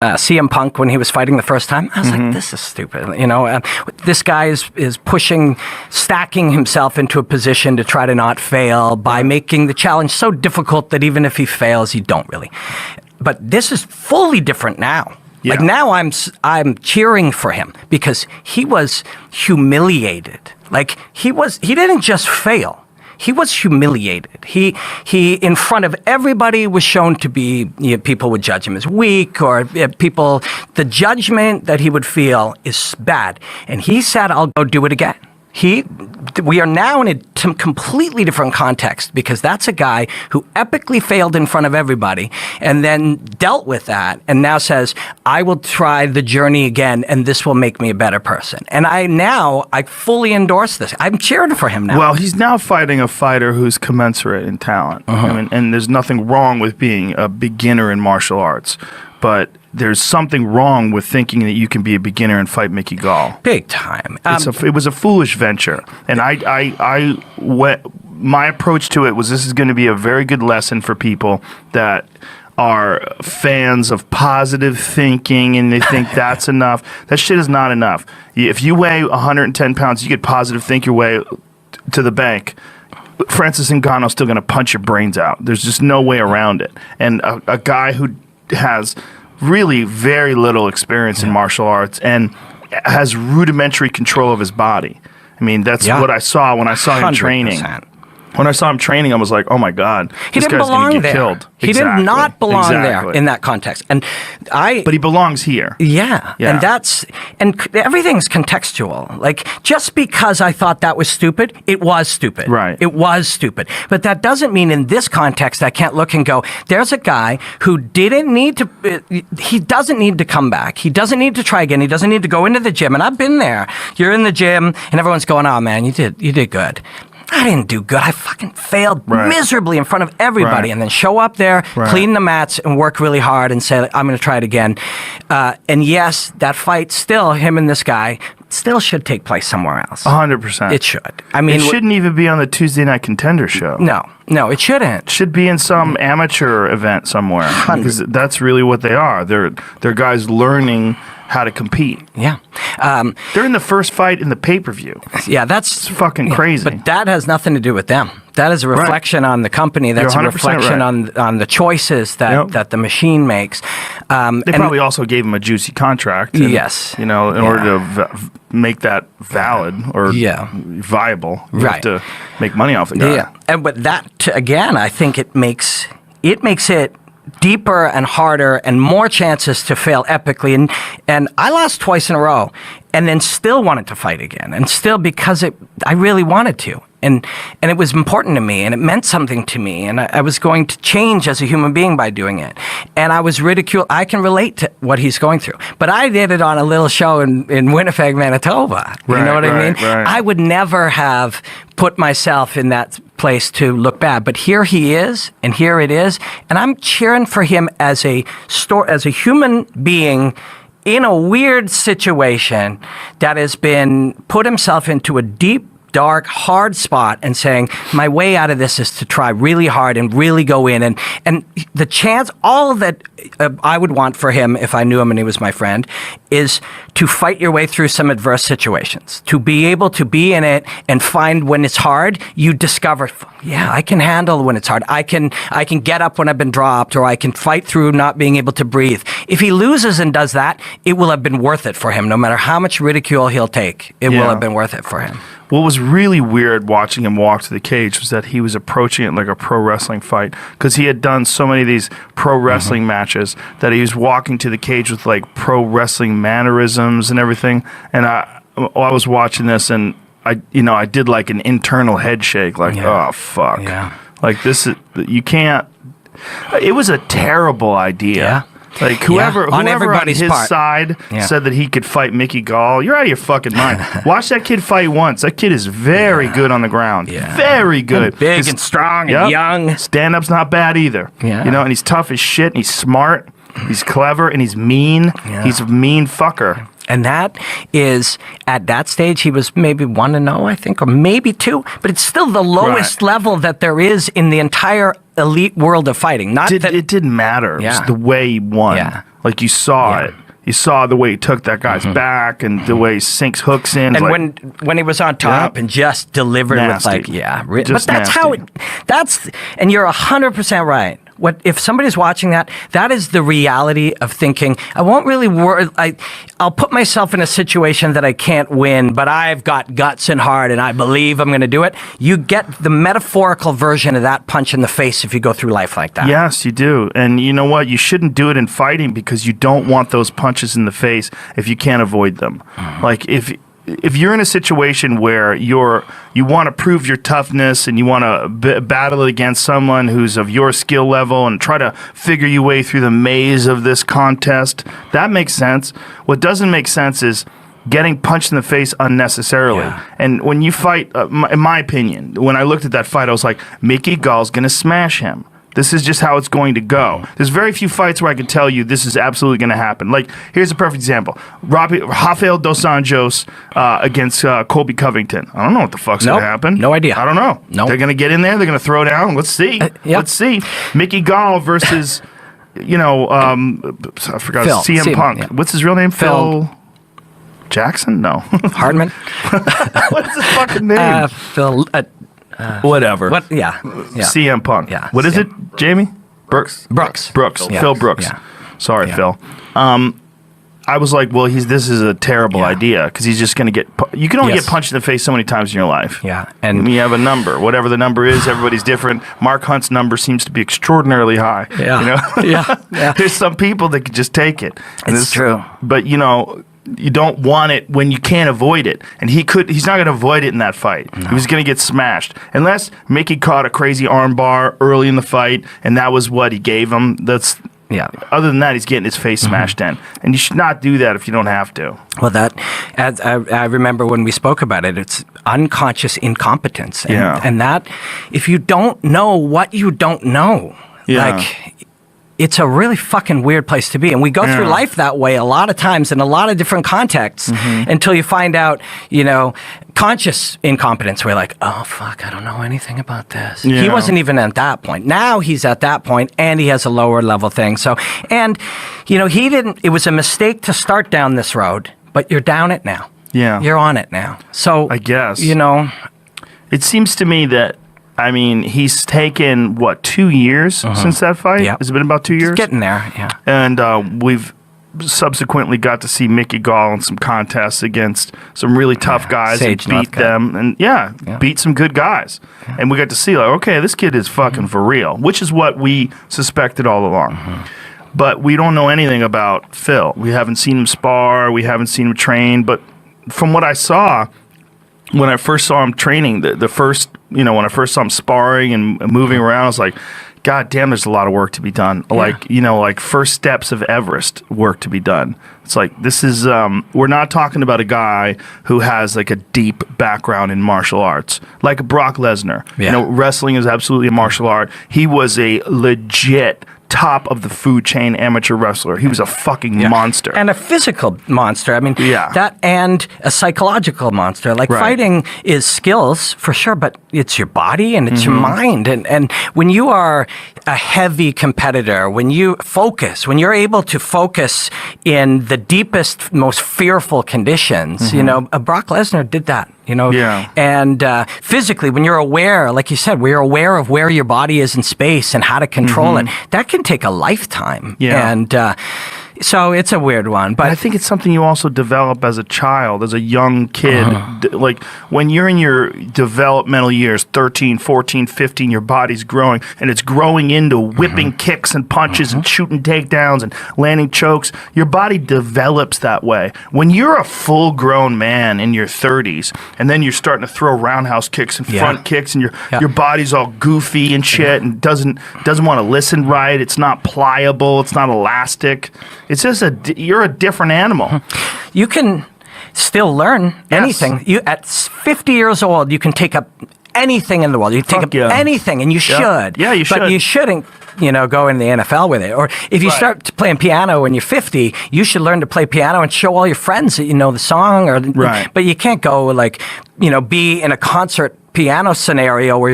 CM Punk when he was fighting the first time. I was like, this is stupid. You know, this guy is stacking himself into a position to try to not fail by making the challenge so difficult that even if he fails, you don't really. But this is fully different now. Yeah. Like now I'm cheering for him because he was humiliated. Like he didn't just fail. He was humiliated. He in front of everybody was shown to be, people would judge him as weak or the judgment that he would feel is bad. And he said, I'll go do it again. We are now in a completely different context because that's a guy who epically failed in front of everybody and then dealt with that and now says, I will try the journey again and this will make me a better person. And I fully endorse this. I'm cheering for him now. Well, he's now fighting a fighter who's commensurate in talent. I mean, and there's nothing wrong with being a beginner in martial arts. But there's something wrong with thinking that you can be a beginner and fight Mickey Gall. Big time. It was a foolish venture. And my approach to it was this is going to be a very good lesson for people that are fans of positive thinking and they think that's enough. That shit is not enough. If you weigh 110 pounds, you get positive think your way to the bank. Francis Ngannou's still going to punch your brains out. There's just no way around it. And a guy who has really very little experience in martial arts and has rudimentary control of his body. I mean, that's what I saw when I saw him training. When I saw him training, I was like, "Oh my God, this guy's going to get killed." He did not belong there in that context, but he belongs here. Yeah, and everything's contextual. Like just because I thought that was stupid, it was stupid. Right, it was stupid. But that doesn't mean in this context I can't look and go, "There's a guy who didn't need to. He doesn't need to come back. He doesn't need to try again. He doesn't need to go into the gym." And I've been there. You're in the gym, and everyone's going, "Oh man, you did good." I didn't do good. I fucking failed miserably in front of everybody and then show up there, clean the mats, and work really hard and say, I'm going to try it again. And yes, that fight still, him and this guy, still should take place somewhere else. 100%. It should. I mean, it shouldn't even be on the Tuesday Night Contender show. No, it shouldn't. It should be in some amateur event somewhere. Because that's really what they are. They're guys learning how to compete. Yeah. They're in the first fight in the pay-per-view. Yeah, that's fucking crazy. But that has nothing to do with them. That is a reflection on the company. That's a reflection on the choices that the machine makes. They probably also gave him a juicy contract. And, in order to make that valid or viable, you have to make money off the guy. Yeah, but that again, I think it makes it deeper and harder and more chances to fail epically. And I lost twice in a row and then still wanted to fight again. And still because I really wanted to. And it was important to me and it meant something to me. And I was going to change as a human being by doing it. And I was ridiculed. I can relate to what he's going through. But I did it on a little show in Winnipeg, Manitoba. You know what I mean? Right. I would never have put myself in that place to look bad. But here he is, and here it is. And I'm cheering for him as a human being in a weird situation that has been put himself into a deep, dark, hard spot and saying, my way out of this is to try really hard and really go in. And the chance, all that I would want for him if I knew him and he was my friend, is to fight your way through some adverse situations, to be able to be in it and find when it's hard, you discover, I can handle when it's hard. I can get up when I've been dropped, or I can fight through not being able to breathe. If he loses and does that, it will have been worth it for him. No matter how much ridicule he'll take, it will have been worth it for him. What was really weird watching him walk to the cage was that he was approaching it like a pro wrestling fight, because he had done so many of these pro wrestling matches that he was walking to the cage with like pro wrestling mannerisms and everything. And I was watching this and I did like an internal head shake, like, oh fuck. Yeah. Like you can't, it was a terrible idea. Yeah. Like whoever on everybody's his part. side said that he could fight Mickey Gall, you're out of your fucking mind. Watch that kid fight once. That kid is very good on the ground. Yeah. Very good. And big and strong and young. Stand-up's not bad either. Yeah. And he's tough as shit, and he's smart, he's clever, and he's mean. Yeah. He's a mean fucker. And that is, at that stage, he was maybe 1-0, I think, or maybe 2, but it's still the lowest level that there is in the entire elite world of fighting. It didn't matter. Yeah. It was the way he won. Yeah. Like, you saw it. You saw the way he took that guy's back and the way he sinks hooks in. And like, when he was on top and just delivered Nasty. with but Just that's nasty. and you're 100% right. If somebody's watching that is the reality of thinking, I won't really worry. I'll put myself in a situation that I can't win, but I've got guts and heart and I believe I'm going to do it. You get the metaphorical version of that punch in the face if you go through life like that. Yes, you do. And you know what? You shouldn't do it in fighting because you don't want those punches in the face if you can't avoid them. Like, if you're in a situation where you want to prove your toughness and you want to battle it against someone who's of your skill level and try to figure your way through the maze of this contest, that makes sense. What doesn't make sense is getting punched in the face unnecessarily. Yeah. And when you fight, in my opinion, when I looked at that fight, I was like, Mickey Gall's going to smash him. This is just how it's going to go. There's very few fights where I can tell you this is absolutely going to happen. Like, here's a perfect example. Rafael Dos Anjos against Colby Covington. I don't know what the fuck's going to happen. No idea. I don't know. Nope. They're going to get in there. They're going to throw down. Let's see. Let's see. Mickey Gall versus, I forgot. Phil. CM Punk. Yeah. What's his real name? Phil Jackson? No. Hardman? What's his fucking name? Phil... Whatever. What? Yeah. CM Punk. Yeah. What is it, Jamie? Brooks. Yeah. Phil Brooks. Yeah. Sorry, Phil. I was like, well, this is a terrible idea because he's just going to get. You can only get punched in the face so many times in your life. Yeah, and you have a number, whatever the number is. Everybody's different. Mark Hunt's number seems to be extraordinarily high. Yeah, yeah. There's some people that can just take it. It's true, but you don't want it when you can't avoid it. And he's not going to avoid it in that fight. No. He was going to get smashed. Unless Mickey caught a crazy arm bar early in the fight, and that was what he gave him. Other than that, he's getting his face smashed in. And you should not do that if you don't have to. Well, I remember when we spoke about it, it's unconscious incompetence. And that, if you don't know what you don't know, it's a really fucking weird place to be. And we go through life that way a lot of times in a lot of different contexts until you find out, conscious incompetence. We're like, oh, fuck, I don't know anything about this. Yeah. He wasn't even at that point. Now he's at that point and he has a lower level thing. So, and, it was a mistake to start down this road, but you're down it now. Yeah. You're on it now. So, I guess. It seems to me that, he's taken, 2 years since that fight? Yep. Has it been about 2 years? It's getting there, yeah. And we've subsequently got to see Mickey Gall in some contests against some really tough guys and beat them. And, beat some good guys. Yeah. And we got to see, okay, this kid is fucking for real, which is what we suspected all along. But we don't know anything about Phil. We haven't seen him spar. We haven't seen him train. But from what I saw... When I first saw him training, when I first saw him sparring and moving around, I was like, God damn, there's a lot of work to be done. Yeah. Like first steps of Everest work to be done. It's like, this is, we're not talking about a guy who has like a deep background in martial arts, like Brock Lesnar. Yeah. Wrestling is absolutely a martial art. He was a legit top of the food chain amateur wrestler. He was a fucking monster. And a physical monster. That and a psychological monster. Like fighting is skills for sure, but it's your body and it's your mind. And when you are a heavy competitor, when you're able to focus in the deepest, most fearful conditions, Brock Lesnar did that. And physically, when you're aware, like you said, we're aware of where your body is in space and how to control it. That can take a lifetime. Yeah. And so it's a weird one. But I think it's something you also develop as a child, as a young kid. Like when you're in your developmental years, 13, 14, 15, your body's growing, and it's growing into whipping kicks and punches and shooting takedowns and landing chokes. Your body develops that way. When you're a full-grown man in your 30s, and then you're starting to throw roundhouse kicks and front kicks, and your body's all goofy and shit, and doesn't want to listen right. It's not pliable. It's not elastic. It's just you're a different animal. You can still learn anything. You at 50 years old, you can take up anything in the world. You take Fuck up yeah. anything, and you should. Yeah, you should. But you shouldn't, go in the NFL with it. Or if you Right. start playing piano when you're 50, you should learn to play piano and show all your friends that you know the song. Right. But you can't go be in a concert piano scenario where